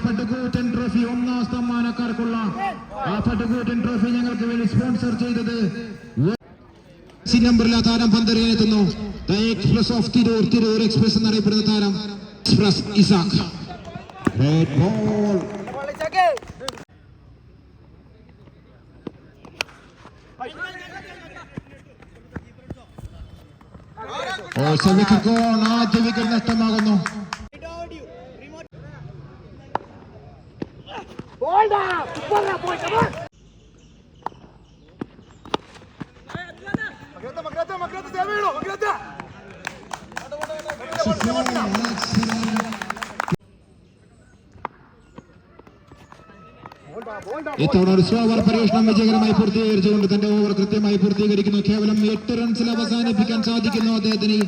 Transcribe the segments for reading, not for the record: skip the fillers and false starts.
പട്ടുകൂറ്റൻ trophy ഒന്നാം സമ്മാനക്കാർക്കുള്ള ആ പട്ടുകൂറ്റൻ trophy ഞങ്ങൾക്ക് വേണ്ടി സ്പോൺസർ ചെയ്തത് നമ്പറിലെ താരം പന്തറിയെത്തുന്നു. The express of Tirur, Tirur express എന്നറിയപ്പെടുന്ന താരം എക്സ്പ്രസ് ഇസാഖ്. Great ball. ആദ്യ വിക്കറ്റ് നഷ്ടമാകുന്നു. ഇത്തവണ ഒരു സ്ലോ ഓവർ പരീക്ഷണം വിജയകരമായി പൂർത്തീകരിച്ചുകൊണ്ട് തന്റെ ഓവർ കൃത്യമായി പൂർത്തീകരിക്കുന്നു. കേവലം 8 റൺസിൽ അവസാനിപ്പിക്കാൻ സാധിക്കുന്നു അദ്ദേഹത്തിന്.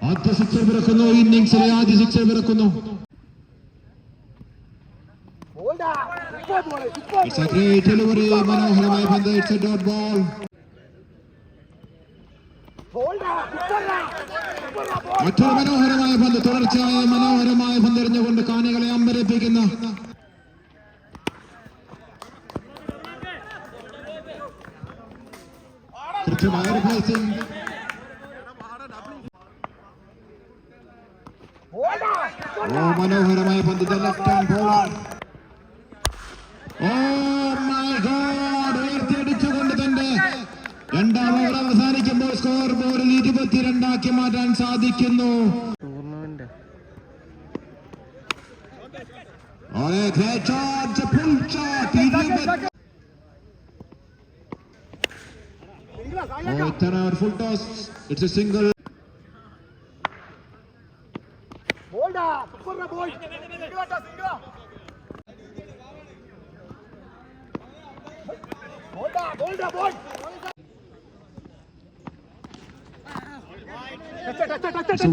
ആദ്യ സിക്സർ പിറക്കുന്നു, ഇന്നിംഗ്സിലെ ആദ്യ സിക്സർ പിറക്കുന്നു. മനോഹരമായ പന്ത്, ഇറ്റ്സ് എ ഡോട്ട് ബോൾ. മറ്റൊരു മനോഹരമായ പന്ത്, തുടർച്ചയായ മനോഹരമായ പന്തെറിഞ്ഞുകൊണ്ട് കാണികളെ അമ്പരപ്പിക്കുന്ന കൃത്യമായ ഒരു പ്ലേസിംഗ്. മനോഹരമായ പന്ത്, ലെഫ്റ്റ് ഹാൻഡ് ബോളർ. ഉയർത്തിയടിച്ചുകൊണ്ട് തന്റെ രണ്ടാം ഓവർ അവസാനിക്കുമ്പോൾ സ്കോർ ബോർഡിൽ 22 മാറ്റാൻ സാധിക്കുന്നു. Full toss, it's a single.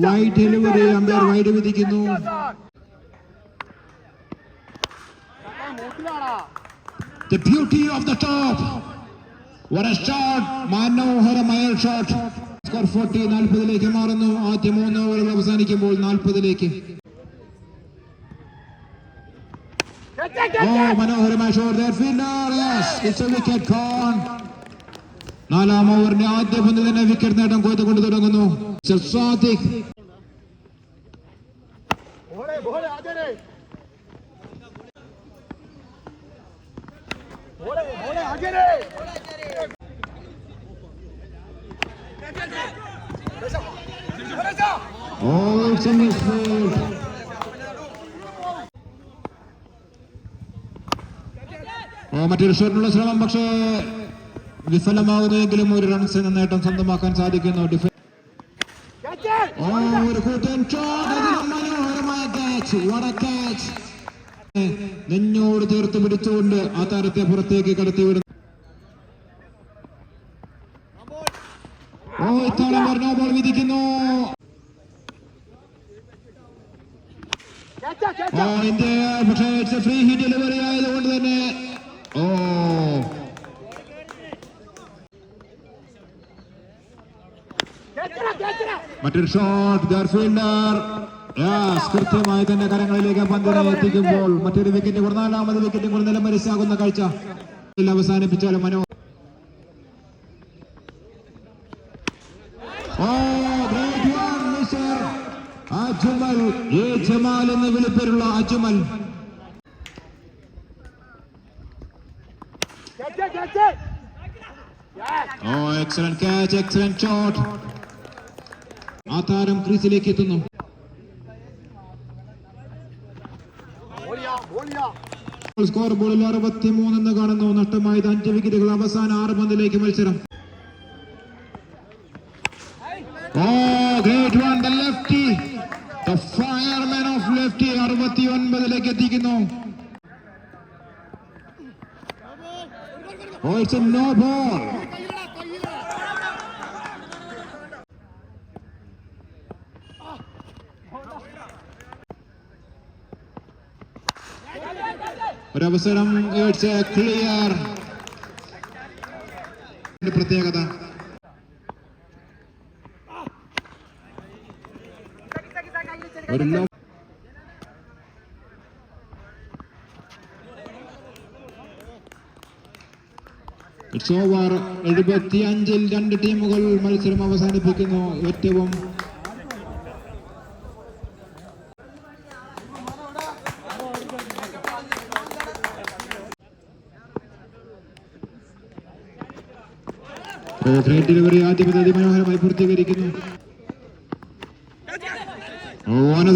Wide delivery, umpire wide വിധിക്കുന്നു. The beauty of the top. What a shot! മനോഹരമായ ഷോട്ട്. സ്കോർ 40 മാറുന്നു. ആദ്യ 3 ഓവറുകൾ അവസാനിക്കുമ്പോൾ 40. മനോഹരമായ shot. It's a wicket gone. 4ാം ഓവറിന്റെ ആദ്യ പന്ത് തന്നെ വിക്കറ്റ് നേട്ടം കൊയ്തുകൊണ്ട് തുടങ്ങുന്നു. സാദിഖ് മറ്റൊരു ഷോട്ടിനുള്ള ശ്രമം പക്ഷേ വിഫലമാകുന്നെങ്കിലും ഒരു റൺസ് നേട്ടം സ്വന്തമാക്കാൻ സാധിക്കുന്നു. ഒരു കൂറ്റൻ മനോഹരമായ ക്യാച്ച്. നെഞ്ഞോട് ചേർത്ത് പിടിച്ചുകൊണ്ട് ആ താരത്തെ പുറത്തേക്ക് കടത്തിവിടുന്നു. ഇത്തവണ നോ ബോൾ വിധിക്കുന്നു. ഇന്ത്യ പക്ഷേ it's A free hit delivery ആയതുകൊണ്ട് തന്നെ മറ്റൊരു ഷോട്ട്. ഫീൽഡർ കൃത്യമായി തന്നെ കരങ്ങളിലേക്ക് പന്തിനെ എത്തിക്കുമ്പോൾ മറ്റൊരു വിക്കറ്റ്, 4ാമത് വിക്കറ്റ് കൂടി നിലംപരിശാകുന്ന കാഴ്ച അവസാനിപ്പിച്ചാലും അജ്മൽ, ജമാൽ എന്ന് വിളിപ്പേരുള്ള Ajmal. Excellent catch, excellent shot. ആ താരം ക്രീസിലേക്ക് എത്തുന്നു. സ്കോർ ബോർഡിൽ 63 എന്ന് കാണുന്നു. നഷ്ടമായത് 5 വിക്കറ്റുകൾ. അവസാന 6 പന്തിലേക്ക് മത്സരം. Great one, the lefty, the fireman of lefty. 69 എത്തിക്കുന്നു. It's a no ball. ഒരവസരം. ക്ലിയർ. പ്രത്യേകത ഒരു ലോ ഇറ്റ്സ് ഓവർ. 75-ൽ രണ്ട് ടീമുകൾ മത്സരം അവസാനിപ്പിക്കുന്നു. ഏറ്റവും ഗ്രേറ്റ് ഡെലിവറി ആദ്യ പദ്ധതി മനോഹരമായി പൂർത്തീകരിക്കുന്നു.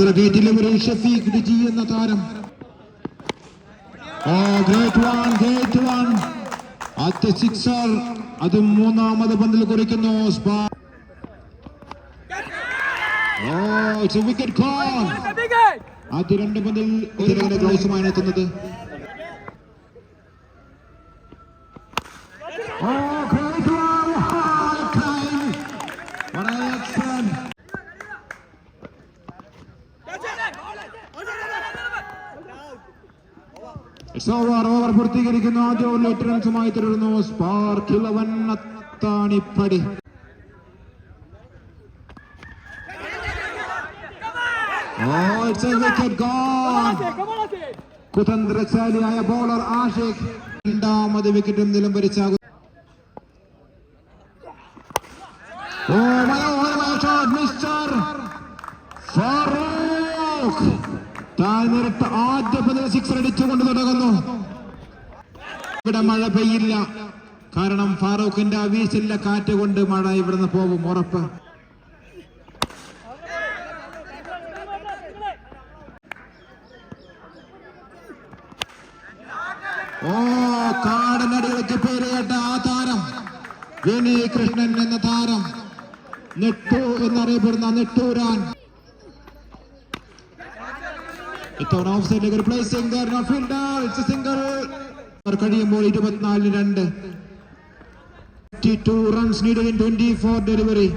ഗ്രേറ്റ് ഡെലിവറി ഷഫീഖ് ഡിജി എന്ന താരം. ഗ്രേറ്റ് വൺ ആദ്യ സിക്സർ, അതും മൂന്നാമത് പന്തിൽ കുറിക്കുന്നു. Wicket call. ആദ്യ രണ്ട് പന്തിൽ ഗ്ലൗസുമാണ് എത്തുന്നത്. ഓവർ പൂർത്തീകരിക്കുന്നു. ആദ്യ ഓവറിൽ 8 റൺസുമായി തുടരുന്നു. സ്പാർക്ക് 11 അത്താണിപ്പടി. കുതന്ത്രശാലിയായ ബോളർ ആഷിഖ് രണ്ടാമത് വിക്കറ്റും നിലംപരിച്ചാകുന്നു. മനോഹരമായ ഷോട്ട് മിസ്റ്റർ ഫാറൂഖ്. താഴ്ന്നിരട്ട് ആദ്യ പതിൽ സിക്സർ അടിച്ചുകൊണ്ട് തുടങ്ങുന്നു. ഇവിടെ മഴ പെയ്യില്ല, കാരണം ഫാറൂഖിന്റെ വീശില്ല കാറ്റ് കൊണ്ട് മഴ ഇവിടുന്ന് പോകും ഉറപ്പ്. കാടനടികൾക്ക് പേര് കേട്ട ആ താരം വിനയ് കൃഷ്ണൻ എന്ന താരം, നെട്ടു എന്നറിയപ്പെടുന്ന നെട്ടൂരാൻ. ഇത്തവണ ഓഫ് സൈഡിലേക്ക് ഒരു പ്ലേസിംഗ് കഴിയുമ്പോൾ 24-2. 52 റൺസ് നീഡഡ് ഇൻ 24 ഡെലിവറി.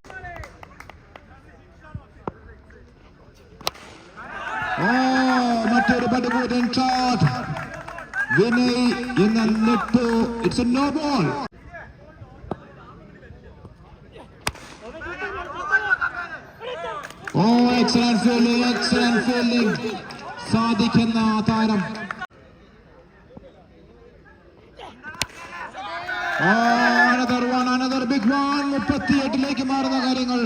മറ്റൊരു പടുകൂറ്റൻ ഷോട്ട്. വിനയ് എന്ന നെട്ടു. It's a no ball. Excellent fielding Sadiq താരം. another big one. 38ലേക്ക് മാറുന്ന കാര്യങ്ങൾ.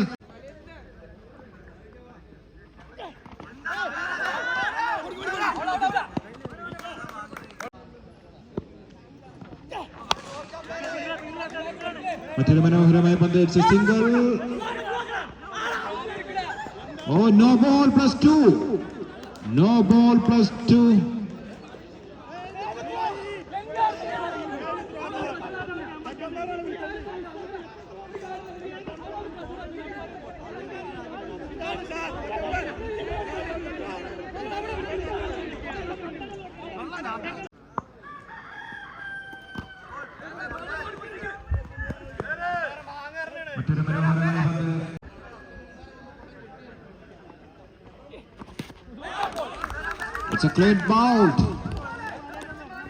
മറ്റൊരു മനോഹരമായ പന്ത്. Single. No ball +2. No ball +2. മറ്റൊരു മനോഹരമായ പന്ത്.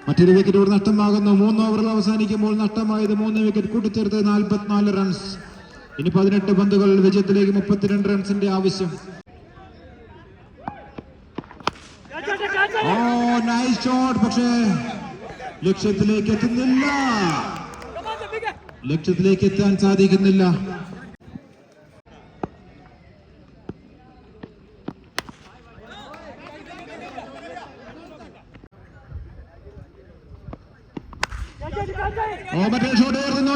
മറ്റൊരു വിക്കറ്റ് ഇവിടെ നഷ്ടമാകുന്നു. 3 ഓവറുകൾ അവസാനിക്കുമ്പോൾ നഷ്ടമായത് 3 വിക്കറ്റ് കൂട്ടിച്ചേർത്ത് 44 റൺസ്. ഇനി 18 പന്തുകൾ. വിജയത്തിലേക്ക് 32 റൺസിന്റെ ആവശ്യം. നൈസ് ഷോട്ട്, പക്ഷേ ലക്ഷ്യത്തിലേക്ക് എത്താൻ സാധിക്കുന്നില്ല. മറ്റേ ഷോട്ട് ഉയർത്തുന്നു.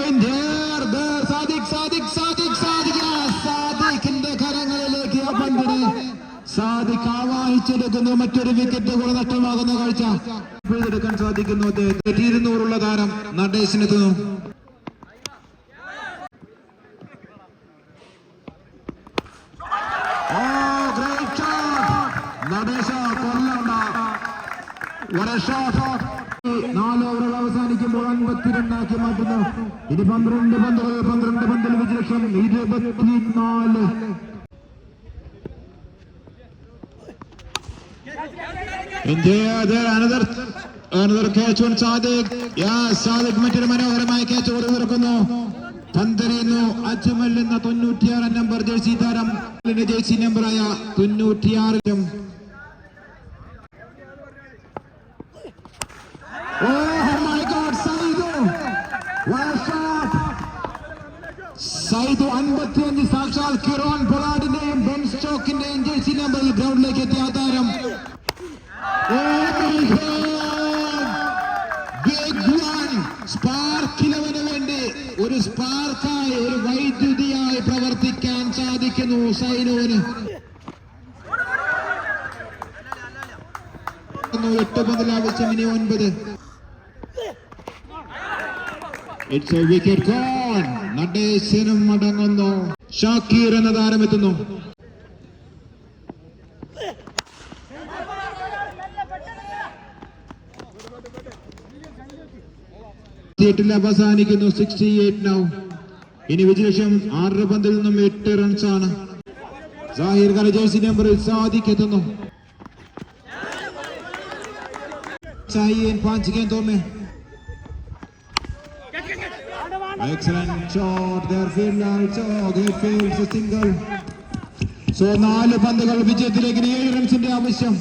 സാദിഖിന്റെ കരങ്ങളിലേക്ക് ആ പന്തിനെ സാദിഖ് ആവാഹിച്ചെടുക്കുന്നു. മറ്റൊരു വിക്കറ്റ് കൂടെ നഷ്ടമാകുന്ന കാഴ്ച പിഴുതെടുക്കാൻ സാധിക്കുന്നു. 200 താരം നടേശിനെത്തുന്നു. നടേശ കൊല്ലണ്ട. 4 ഓവറുകൾ അവസാനിക്കുമ്പോൾ 52 മാറ്റുന്നു. ഇനി 12 പന്തുകൾ. 12 പന്തിൽ വിജയലക്ഷ്യം 24. Another catch on Sadiq. Sadiq മറ്റൊരു മനോഹരമായ ക്യാച്ച് കൊടുക്കുന്നു. പന്തെറിയുന്നു അജ്മൽ എന്ന 96 നമ്പർ ജേഴ്സി താരം. ജേഴ്സി നമ്പറായ 96. സൈദു 55 സാക്ഷാൽ കിറോൺ പൊളാർഡിന്റെയും ബെൻ സ്റ്റോക്കിന്റെയും ജേഴ്സി നമ്പറിൽ ഗ്രൗണ്ടിലേക്ക് എത്തിയ താരം. സ്പാർക്കിലവന് വേണ്ടി ഒരു സ്പാർക്കായി, ഒരു വൈദ്യുതിയായി പ്രവർത്തിക്കാൻ സാധിക്കുന്നു സൈനുവിന്. 8 പന്തിൽ ആവശ്യം, ഇനി 9. It's a wicket gone. നടേശനും മടങ്ങുന്നു. ഷാക്കീർ എന്ന താരമെത്തുന്നു. അവസാനിക്കുന്നു. 68 നൗ. ഇനി വിജയശം 6 പന്തിൽ നിന്നും 8 റൺസാണ്. സാഹിർ ഖാൻ ജേഴ്സി നമ്പറിൽ സാദിഖ് എത്തുന്നു. पांच गेंदों में excellent shot there fielder Chog he fields a single. So 4 പന്തുകൾ വിജയത്തിലേക്ക് 7 റൺസിന്റെ ആവശ്യം.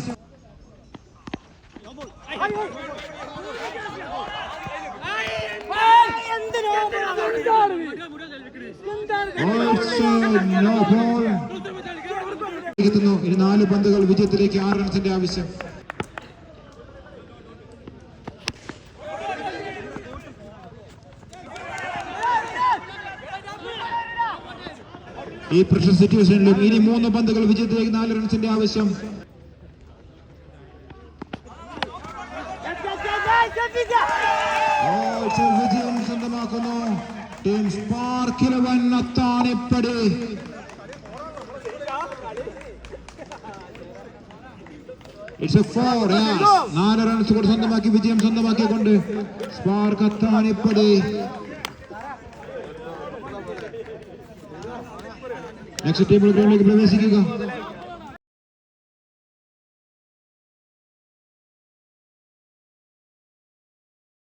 No ball. ഇനി 4 പന്തുകൾ വിജയത്തിലേക്ക് 6 റൺസിന്റെ ആവശ്യം. ഈ പ്രഷർ സിറ്റുവേഷനിലും ഇനി 3 പന്തുകൾ വിജയത്തിലേക്ക് 4 റൺസിന്റെ ആവശ്യം. വിജയം സ്വന്തമാക്കുന്നു team spark eleven Athanippadi. It's a 4. 4 runs കൂടെ സ്വന്തമാക്കി വിജയം സ്വന്തമാക്കിക്കൊണ്ട് സ്പാർക്ക് അത്താണിപ്പടി. നെക്സ്റ്റ് ടേബിൾ ഗ്രൗണ്ടിലേക്ക് പ്രവേശിക്കുക.